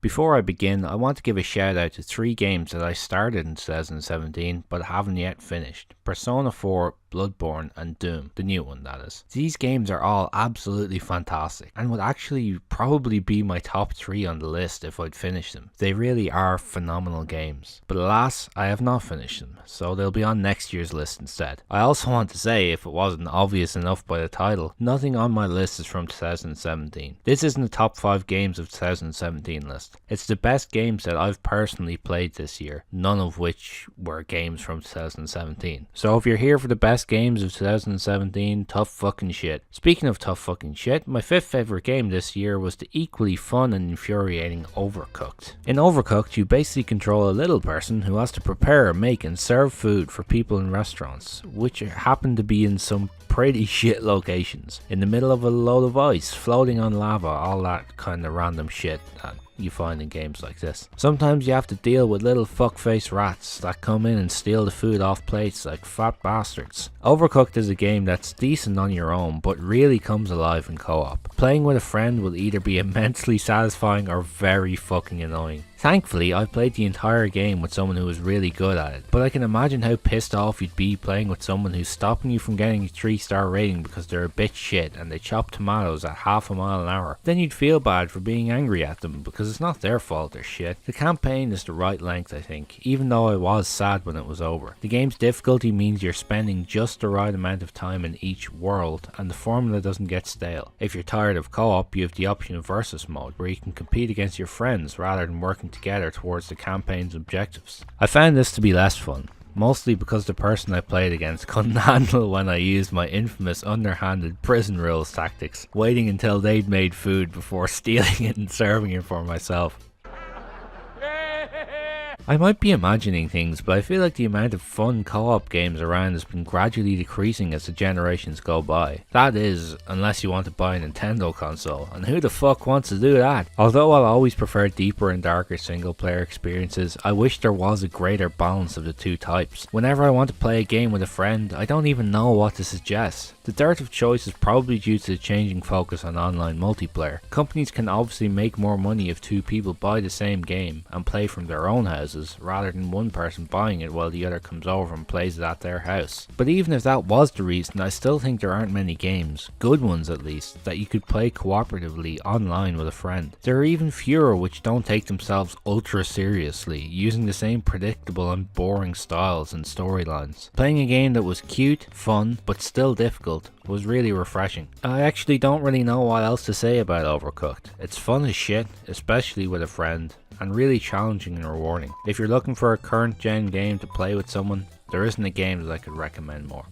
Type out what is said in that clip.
Before I begin, I want to give a shout out to 3 games that I started in 2017 but haven't yet finished. Persona 4, Bloodborne and Doom, the new one that is. These games are all absolutely fantastic and would actually probably be my top 3 on the list if I'd finish them. They really are phenomenal games. But alas, I have not finished them, so they'll be on next year's list instead. I also want to say, if it wasn't obvious enough by the title, nothing on my list is from 2017. This isn't the top 5 games of 2017 list. It's the best games that I've personally played this year, none of which were games from 2017. So if you're here for the best games of 2017, tough fucking shit. Speaking of tough fucking shit, my 5th favourite game this year was the equally fun and infuriating Overcooked. In Overcooked, you basically control a little person who has to prepare, make and serve food for people in restaurants, which happen to be in some pretty shit locations. In the middle of a load of ice, floating on lava, all that kind of random shit that you find in games like this. Sometimes you have to deal with little fuckface rats that come in and steal the food off plates like fat bastards. Overcooked is a game that's decent on your own but really comes alive in co-op. Playing with a friend will either be immensely satisfying or very fucking annoying. Thankfully, I played the entire game with someone who was really good at it, but I can imagine how pissed off you'd be playing with someone who's stopping you from getting a 3-star rating because they're a bit shit and they chop tomatoes at half a mile an hour. Then you'd feel bad for being angry at them because it's not their fault they're shit. The campaign is the right length, I think, even though I was sad when it was over. The game's difficulty means you're spending just the right amount of time in each world, and the formula doesn't get stale. If you're tired of co-op, you have the option of versus mode, where you can compete against your friends rather than working together towards the campaign's objectives. I found this to be less fun, mostly because the person I played against couldn't handle when I used my infamous underhanded prison rules tactics, waiting until they'd made food before stealing it and serving it for myself. I might be imagining things, but I feel like the amount of fun co-op games around has been gradually decreasing as the generations go by. That is, unless you want to buy a Nintendo console, and who the fuck wants to do that? Although I'll always prefer deeper and darker single player experiences, I wish there was a greater balance of the two types. Whenever I want to play a game with a friend, I don't even know what to suggest. The dearth of choice is probably due to the changing focus on online multiplayer. Companies can obviously make more money if 2 people buy the same game and play from their own houses, rather than one person buying it while the other comes over and plays it at their house. But even if that was the reason, I still think there aren't many games, good ones at least, that you could play cooperatively online with a friend. There are even fewer which don't take themselves ultra seriously, using the same predictable and boring styles and storylines. Playing a game that was cute, fun, but still difficult was really refreshing. I actually don't really know what else to say about Overcooked. It's fun as shit, especially with a friend, and really challenging and rewarding. If you're looking for a current gen game to play with someone, there isn't a game that I could recommend more.